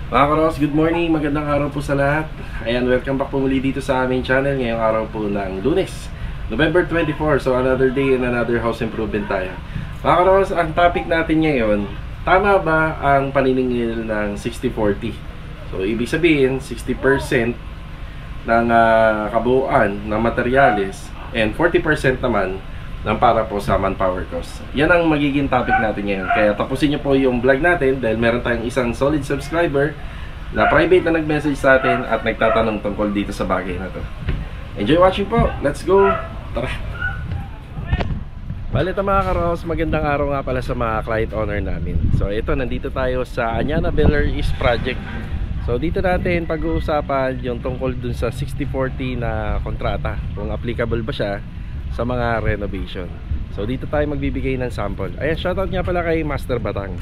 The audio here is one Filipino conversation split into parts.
Mga karos, good morning, magandang araw po sa lahat. Ayan, welcome back po muli dito sa aming channel. Ngayong araw po ng Lunes, November 24. So another day and another house improvement tayo. Mga karos, ang topic natin ngayon, tama ba ang paniningil ng 60-40? So ibig sabihin, 60% ng kabuuan ng materyales and 40% naman ng para po sa manpower cost. Yan ang magiging topic natin ngayon. Kaya tapusin nyo po yung vlog natin dahil meron tayong isang solid subscriber na private na nag-message sa atin at nagtatanong tungkol dito sa bagay na to. Enjoy watching po. Let's go. Tara. Balita mga karos, magandang araw nga pala sa mga client owner namin. So ito, nandito tayo sa Anyana Beller East Project. So dito natin pag-uusapan yung tungkol dun sa 60-40 na kontrata, kung applicable ba siya sa mga renovation. So dito tayo magbibigay ng sample. Ayan, shoutout nga pala kay Master Batang.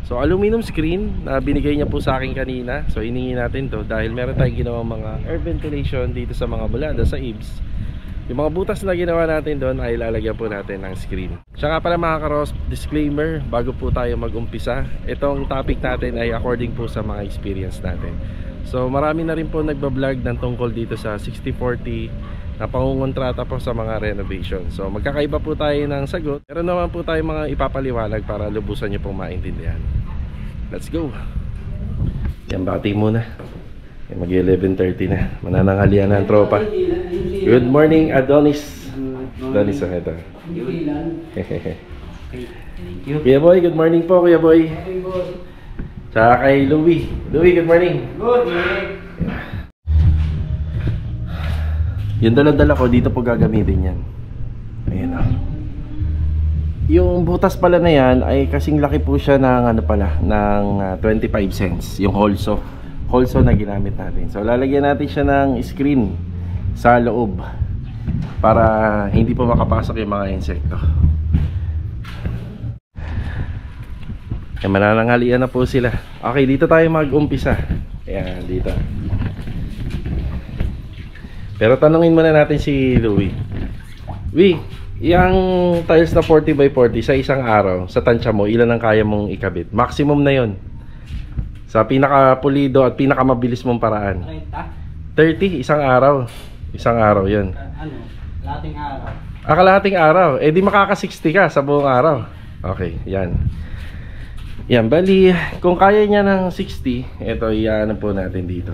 So aluminum screen na binigay niya po sa akin kanina. So iningi natin to dahil meron tayong ginawang mga air ventilation dito sa mga bulada sa eaves. Yung mga butas na ginawa natin doon ay lalagyan po natin ng screen. Siya nga pala mga karos, disclaimer bago po tayo mag-umpisa, itong topic natin ay according po sa mga experience natin. So marami na rin po nagbablog ng tungkol dito sa 60-40 na pangungontrata po sa mga renovation. So magkakaiba po tayo ng sagot, pero naman po tayo mga ipapaliwanag para lubusan nyo pong maintindihan. Let's go. Yan, bati muna. Mag 11:30 na. Manananghalian na ang tropa. Good morning, Adonis. Adonis ang ito. Kuya Boy, good morning po, Kuya Boy. Tsaka kay Louie. Louie, good morning. Good morning. Yung dala-dala ko, dito po gagamitin yan. Ayan o. Yung butas pala na yan ay kasing laki po siya ng ano pala, ng 25 cents. Yung holso na ginamit natin. So lalagyan natin siya ng screen sa loob para hindi po makapasok yung mga insekto. Kaya manananghalian na po sila. Okay, dito tayo mag-umpisa. Ayan, dito. Pero tanungin muna natin si Louie. Louie, yung tiles na 40x40 sa isang araw, sa tansya mo, ilan ang kaya mong ikabit? Maximum na yon sa pinaka-pulido at pinaka-mabilis mong paraan. 30, isang araw. Isang araw yun. Kalahating araw. Kalahating araw. Eh di makaka-60 ka sa buong araw. Okay, yan. Yan, bali, kung kaya niya ng 60, ito, iyan po natin dito.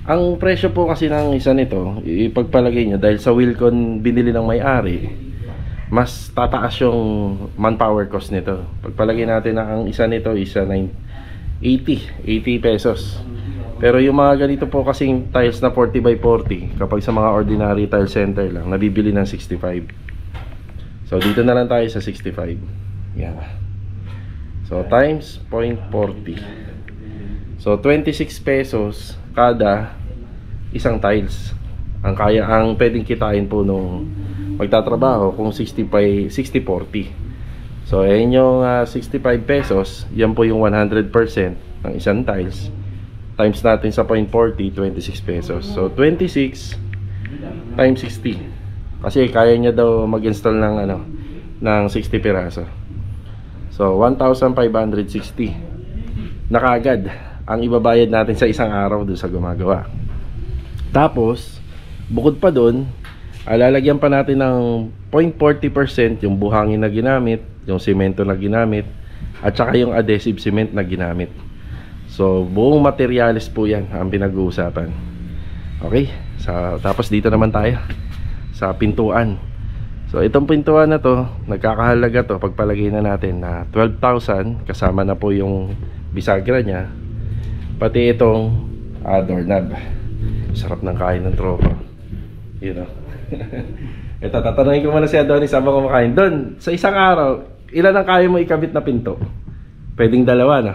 Ang presyo po kasi ng isa nito, ipagpalagay nyo, dahil sa Wilcon binili ng may-ari, mas tataas yung manpower cost nito. Pagpalagay natin na ang isa nito, isa 80 pesos. Pero yung mga ganito po kasing tiles na 40x40, kapag sa mga ordinary tile center lang, nabibili ng 65. So dito na lang tayo sa 65. Yan. So times 0.40. So 26 pesos kada isang tiles ang pwedeng kitain po nung magtatrabaho kung 60-40. So ayan yung 65 pesos, yan po yung 100% ng isang tiles. Times natin sa 0.40, 26 pesos. So 26 times 60. Kasi kaya niya daw mag-install ng ng 60 piraso. So 1,560 na kaagad ang ibabayad natin sa isang araw doon sa gumagawa. Tapos bukod pa doon, lalagyan pa natin ng 0.40% yung buhangin na ginamit, yung semento na ginamit, at saka yung adhesive cement na ginamit. So buong materyales po yan ang pinag-uusapan. Okay, tapos dito naman tayo sa pintuan. So itong pintuan na to, nagkakahalaga to, pagpalagay na natin na 12,000, kasama na po yung bisagra nya, pati itong doorknob. Sarap ng kain ng tropa, you know. Ito, tatanungin ko muna si Adonis habang kumakain. Don, sa isang araw, ilan ang kaya mo ikabit na pinto? Pwedeng dalawa na.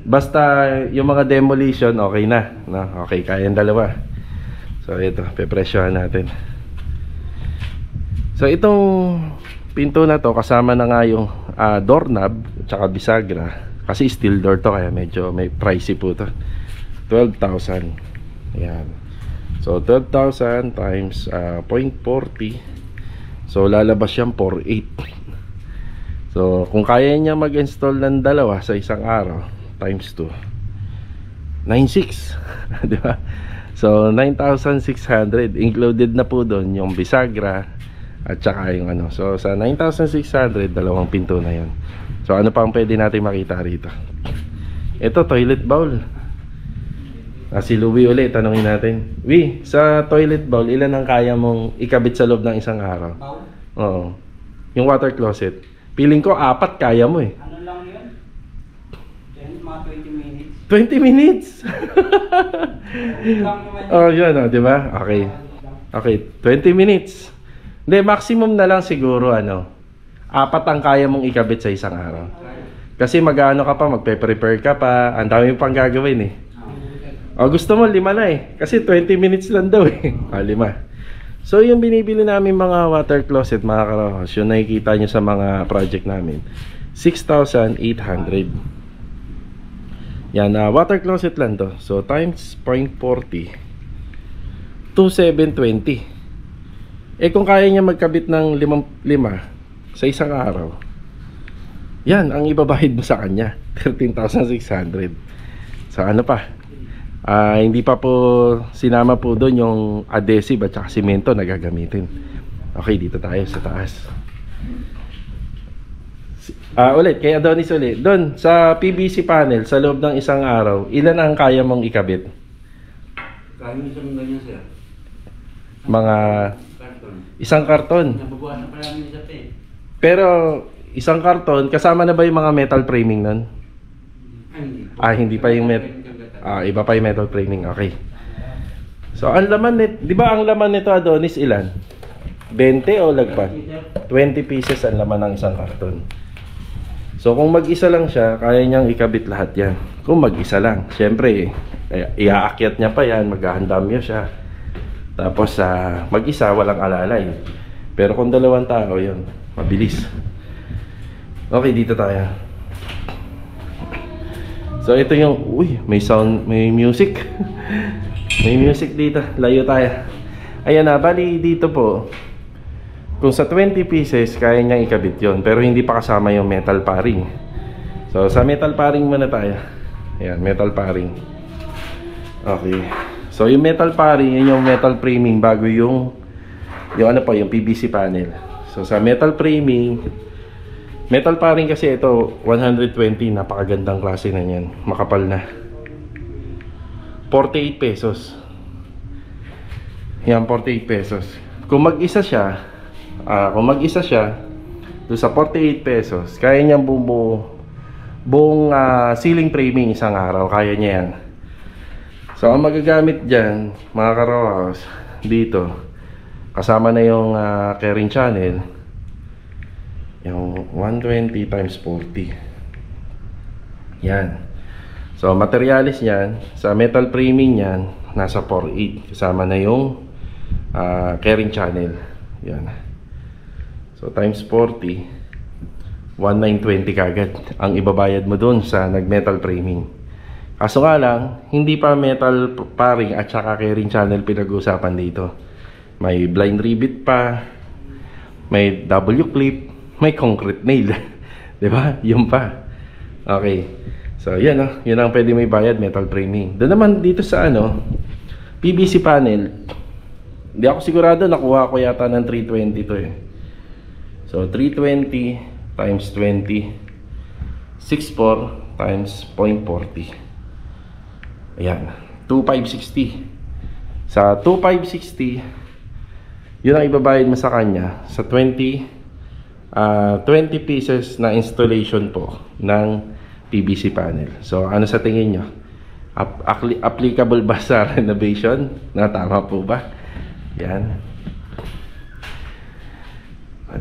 Basta yung mga demolition, okay na, no? Okay, kaya yung dalawa. So ito, pepresyohan natin. So itong pinto na to, kasama na nga yung doorknob tsaka bisagra. Kasi steel door to, kaya medyo may pricey po to. 12,000. Ayan. So 12,000 times 0.40. So lalabas siyang 4,800. So kung kaya niya mag-install ng dalawa sa isang araw, times 2. 9,600. Di ba? So 9,600 included na po doon yung bisagra at saka yung ano. So sa 9,600 dalawang pinto na yon. So ano pa ang pwede natin makita rito? Ito, toilet bowl. Si Louie ulit, tanongin natin. Louie, sa toilet bowl, ilan ang kaya mong ikabit sa loob ng isang araw? Bowl? Oo. Yung water closet. Feeling ko 4 kaya mo eh. Ano lang yun? Mga 20 minutes. 20 minutes. Lang naman yun. Oh, yun, oh, di ba? Okay. Okay, 20 minutes. Hindi, maximum na lang siguro, 4 ang kaya mong ikabit sa isang araw. Kasi mag-ano ka pa, magpe-prepare ka pa, ang dami pang gagawin eh. O, gusto mo 5 na eh. Kasi 20 minutes lang daw eh. 5. So, yung binibili namin mga water closet, mga karahos, yung nakikita nyo sa mga project namin, 6,800. Yan, water closet lang to. So, times 0.40, 2,720. Eh, kung kaya niya magkabit ng 5 sa isang araw, yan, ang ibabahid mo sa kanya, 13,600. So, ano pa? Hindi pa po sinama po doon yung adhesive at saka simento na gagamitin. Okay, dito tayo sa taas. Ulit, kay Adonis ulit. Doon, sa PVC panel, sa loob ng isang araw, ilan ang kaya mong ikabit? Kaya mo isang ganyan siya. Mga Karton. isang karton. Nababawasan pa namin isa pa eh. Pero isang karton, kasama na ba yung mga metal framing nun? Hindi. Hindi pa yung iba pa yung metal framing. Okay. So, ang laman nito, di ba ang laman nito, Adonis, ilan? 20 o lagpas? 20 pieces ang laman ng isang karton. So, kung mag-isa lang siya, kaya niyang ikabit lahat yan. Kung mag-isa lang, syempre, iaakyat niya pa yan, maghahandam niya siya. Tapos, mag-isa, walang alalay. Pero kung 2 tao, yun, mabilis. Okay, dito tayo. So, ito yung, may sound, may music. May music dito, layo tayo. Ayan na, bali dito po, kung sa 20 pieces, kaya niyang ikabit yon, pero hindi pa kasama yung metal paring. So, sa metal paring muna tayo. Ayan, metal paring. Okay. So, yung metal paring, yun yung metal framing bago yung yung PVC panel. So, sa metal framing, metal paring kasi ito, 120, napakagandang klase na yan. Makapal na. 48 pesos. Yan, 48 pesos. Kung mag-isa siya, doon sa 48 pesos, kaya niyang buong ceiling framing isang araw. Kaya niya yan. So, ang magagamit dyan, mga karohaus, dito, kasama na yung carrying channel, yung 120 times 40. Yan. So, materialis niyan, sa metal framing niyan, nasa 4.8. Kasama na yung carrying channel. Yan. So, times 40, 1,920 kagad ang ibabayad mo dun sa nag-metal framing. Kaso nga lang, hindi pa metal paring at saka carrying channel pinag-uusapan dito. May blind rivet pa, may W-clip, may concrete nail. Diba? Yun pa. Okay. So, yan yun ang pwede may bayad, metal framing. Doon naman dito sa PVC panel, hindi ako sigurado, nakuha ko yata ng 320 to eh. So, 320 times 20, 64 times 0.40. Ayan, 2,560. Sa 2,560, yun ang ibabayad mo sa kanya sa 20 pieces na installation po ng PVC panel. So, ano sa tingin nyo? Applicable ba sa renovation? Tama po ba? Yan.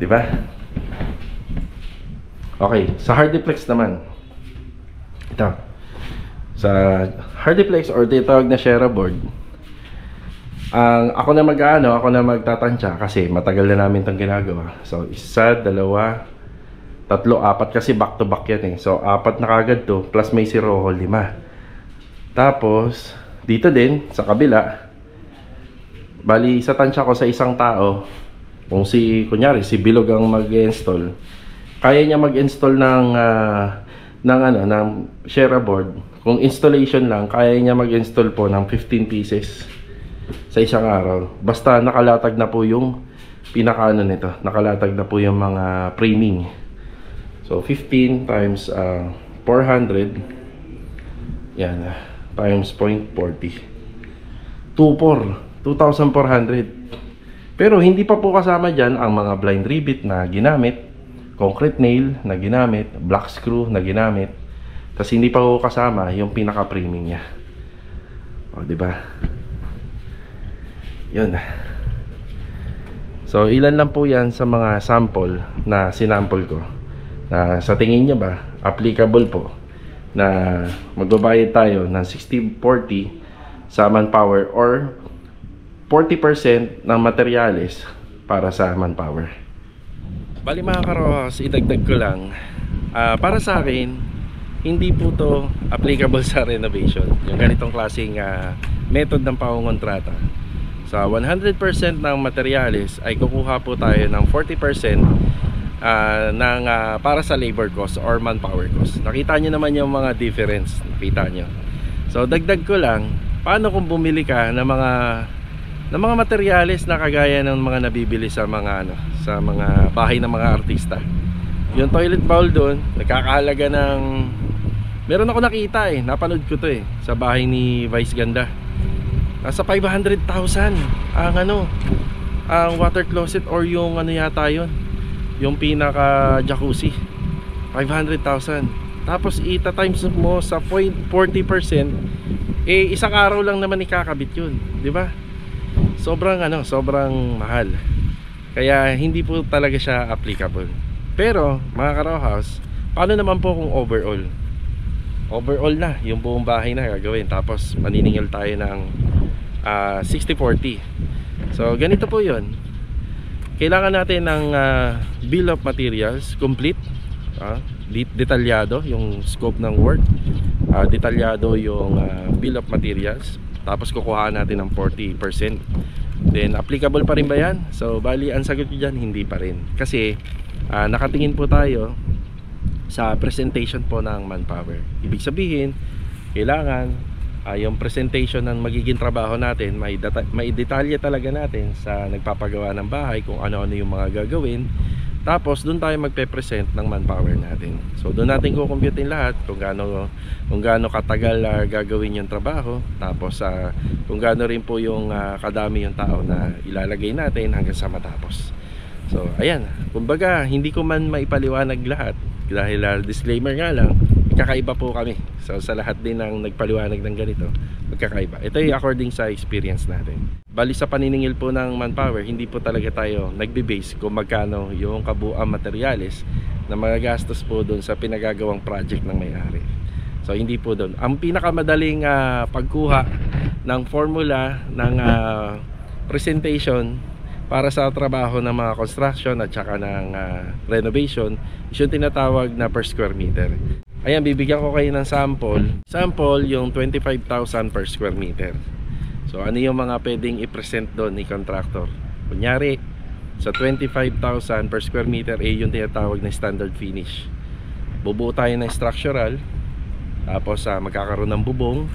Diba? Okay, sa Hardiplex naman. Ito. Sa Hardiplex or tinatawag na Shera board, ako na magtatansya kasi matagal na namin itong ginagawa. So, 1, 2, 3, 4 kasi back to back yan eh. So, 4 na kagad to, plus may si Rojo 5. Tapos, dito din, sa kabila, bali, sa tansya ko sa isang tao, kung kunyari, si Bilog ang mag-install, kaya niya mag-install ng Shera board Kung installation lang, kaya niya mag-install po ng 15 pieces sa isang araw. Basta nakalatag na po yung pinakaano nito. Nakalatag na po yung mga framing. So 15 times 400. Yan. Times 0.40. 2,400. Pero hindi pa po kasama dyan ang mga blind rivet na ginamit, concrete nail na ginamit, black screw na ginamit. Tapos hindi pa po kasama yung pinaka-framing niya. O, diba? Yun. So, ilan lang po yan sa mga sample na sinample ko. Na sa tingin niya ba, applicable po na magbabayad tayo ng 60-40 sa manpower or 40% ng materyales para sa manpower. Bali mga karohas, idagdag ko lang. Para sa akin, hindi po to applicable sa renovation. Yung ganitong klaseng method ng pangongontrata. Sa 100% ng materyales ay kukuha po tayo ng 40% para sa labor cost or manpower cost. Nakita nyo naman yung mga difference. Nakita nyo. So dagdag ko lang, paano kung bumili ka ng mga materyales na kagaya ng mga nabibili sa mga sa mga bahay ng mga artista. Yung toilet bowl doon, nagkakahalaga ng, meron ako nakita napanood ko to sa bahay ni Vice Ganda. Nasa 500,000 ang water closet or yung yata yun, yung pinaka jacuzzi. 500,000. Tapos ita-times mo sa 40%, isang araw lang naman ikakabit yun, di ba? Sobrang sobrang mahal. Kaya hindi po talaga siya applicable. Pero mga ka-Rowhouse, paano naman po kung overall? Overall na, yung buong bahay na gagawin. Tapos maniningil tayo ng 60-40. So ganito po yun. Kailangan natin ng bill of materials complete, detalyado yung scope ng work, detalyado yung bill of materials. Tapos kukuha natin ng 40%. Then applicable pa rin ba yan? So bali ang sagot ko dyan, hindi pa rin. Kasi nakatingin po tayo sa presentation po ng manpower. Ibig sabihin, kailangan yung presentation ng magiging trabaho natin, may detalye talaga natin sa nagpapagawa ng bahay kung ano-ano yung mga gagawin. Tapos doon tayo magpe-present ng manpower natin. So doon natin kukumputin lahat kung gaano katagal gagawin yung trabaho. Tapos kung gaano rin po yung kadami yung tao na ilalagay natin hanggang sa matapos. So ayan, kumbaga hindi ko man maipaliwanag lahat dahil disclaimer nga lang, kakaiba po kami. So sa lahat din ng nagpaliwanag ng ganito, magkakaiba. Ito ay according sa experience natin. Bali sa paniningil po ng manpower, hindi po talaga tayo nagbe-base kung magkano yung kabuuang materyales na magagastos po doon sa pinagagawang project ng may-ari. So hindi po doon. Ang pinakamadaling pagkuha ng formula ng presentation para sa trabaho ng mga construction at saka ng renovation is yung tinatawag na per square meter. Ayan, bibigyan ko kayo ng sample. Sample yung 25,000 per square meter. So ano yung mga pwedeng i-present doon ni contractor? Kunyari sa 25,000 per square meter yung tinatawag na standard finish. Bubuo tayo ng structural, tapos magkakaroon ng bubong.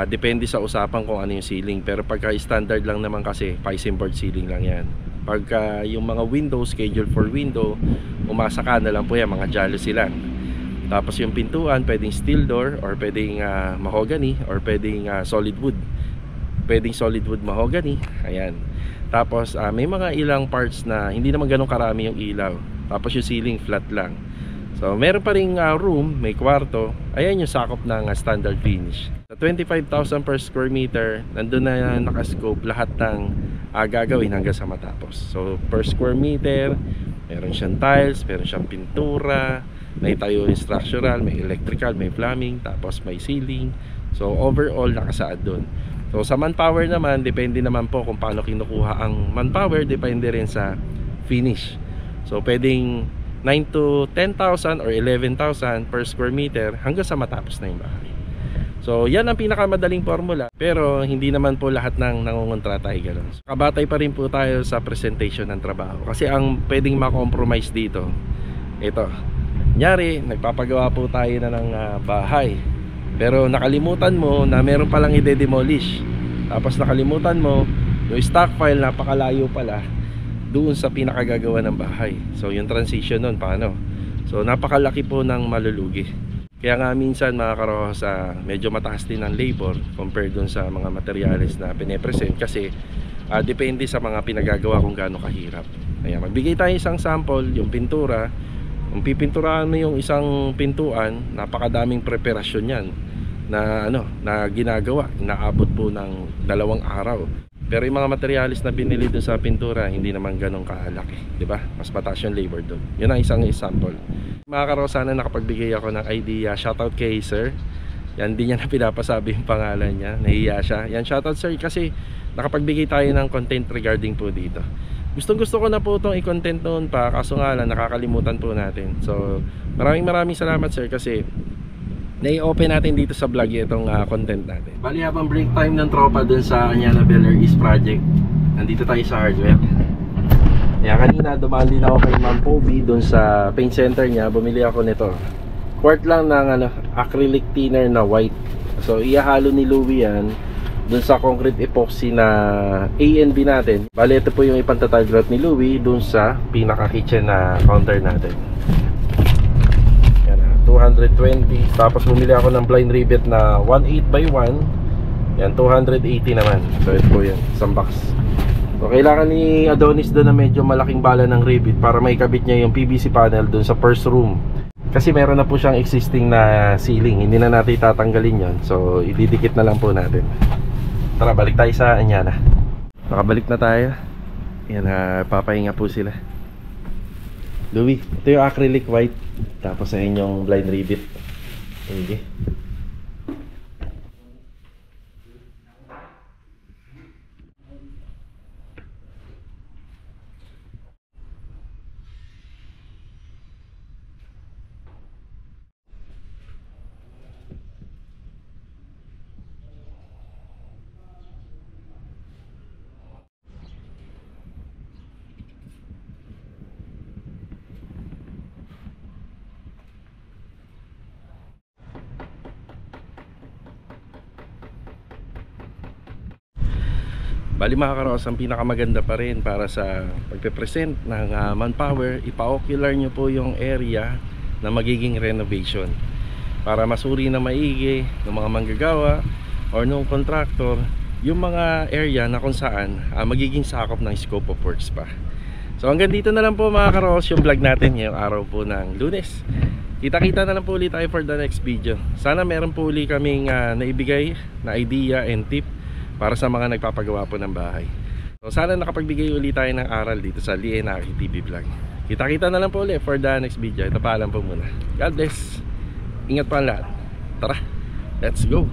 Depende sa usapan kung ano yung ceiling. Pero pagka standard lang naman kasi, pising board ceiling lang yan. Pagka yung mga window, schedule for window, umasa ka na lang po yan, mga jalousie lang. Tapos yung pintuan, pwedeng steel door or pwedeng mahogany or pwedeng solid wood. Pwedeng solid wood mahogany. Ayan. Tapos may mga ilang parts na hindi naman ganun karami yung ilaw. Tapos yung ceiling flat lang. So meron pa ring room, may kwarto. Ayan yung sakop ng standard finish. Sa 25,000 per square meter, nandun na nakascope lahat ng gagawin hanggang sa matapos. So per square meter, meron siyang tiles, meron siyang pintura, may tayo yung structural, may electrical, may plumbing, tapos may ceiling. So overall nakasaad dun. So sa manpower naman, depende naman po kung paano kinukuha ang manpower, depende rin sa finish. So pwedeng 9 to 10,000 or 11,000 per square meter hanggang sa matapos na yung bahay. So yan ang pinakamadaling formula, pero hindi naman po lahat ng nangungontrata ay ganoon. So, kabatay pa rin po tayo sa presentation ng trabaho. Kasi ang pwedeng ma-compromise dito, ito. Kunyari, nagpapagawa po tayo na ng bahay. pero nakalimutan mo na meron palang i-demolish, tapos nakalimutan mo yung stockpile napakalayo pala doon sa pinakagagawa ng bahay. So yung transition nun paano? So napakalaki po ng malulugi. Kaya nga minsan mga karosa, medyo mataas din ang labor compared doon sa mga materials na pine-present kasi depende sa mga pinagagawa kung gaano kahirap. Kaya magbigay tayo isang sample, yung pintura. Kung pipinturahan mo yung isang pintuan, napakadaming preparasyon yan na na ginagawa, inaabot po ng 2 araw. Pero yung mga materialis na binili doon sa pintura, hindi naman ganun kalaki, di ba? Mas mataas yung labor doon. Yun ang isang example. Mga karosa, sana nakapagbigay ako ng idea. Shoutout kay sir. Yan, di niya na pinapasabi yung pangalan niya, nahiya siya. Yan, shoutout sir, kasi nakapagbigay tayo ng content regarding po dito. Gusto ko na po itong i-content noon pa, kaso nga lang nakakalimutan po natin. So maraming salamat sir, kasi nai-open natin dito sa vlog itong content natin. Bali habang break time ng tropa dun sa Anyana Beller East Project, nandito tayo sa hardware. Kaya kanina dumaan din ako kay Ma'am Poby dun sa paint center niya. Bumili ako nito, quart lang ng acrylic thinner na white. So ihahalo ni Louie yan dun sa concrete epoxy na A and B natin. Bali ito po yung ipantatagrat ni Louie dun sa pinaka kitchen na counter natin. Yan, 220. Tapos bumili ako ng blind rivet na 1/8x1. Yan, 280 naman. So ito po yan, isang box. So kailangan ni Adonis doon na medyo malaking bala ng rivet para may kabit niya yung PVC panel dun sa first room. Kasi meron na po siyang existing na ceiling, hindi na natin tatanggalin yon. So ididikit na lang po natin. Tara, balik tayo sa Anyana. Nakabalik na tayo. Yan, papahinga po sila. Louie, ito yung acrylic white. Tapos ayun yung blind rivet. Okay. Bali mga karos, ang pinakamaganda pa rin para sa pagpe-present ng manpower, ipa-ocular nyo po yung area na magiging renovation para masuri na maigi ng mga manggagawa or ng contractor yung mga area na kung saan magiging sakop ng scope of works pa. So hanggang dito na lang po mga karos yung vlog natin ngayong araw po ng Lunes. Kita-kita na lang po ulit tayo for the next video. Sana meron po ulit kaming naibigay na idea and tip para sa mga nagpapagawa po ng bahay. So sana nakapagbigay ulit tayo ng aral dito sa Lienaki TV Vlog. Kita-kita na lang po ulit for the next video. Ito paalam po muna. God bless. Ingat po ang lahat. Tara, let's go.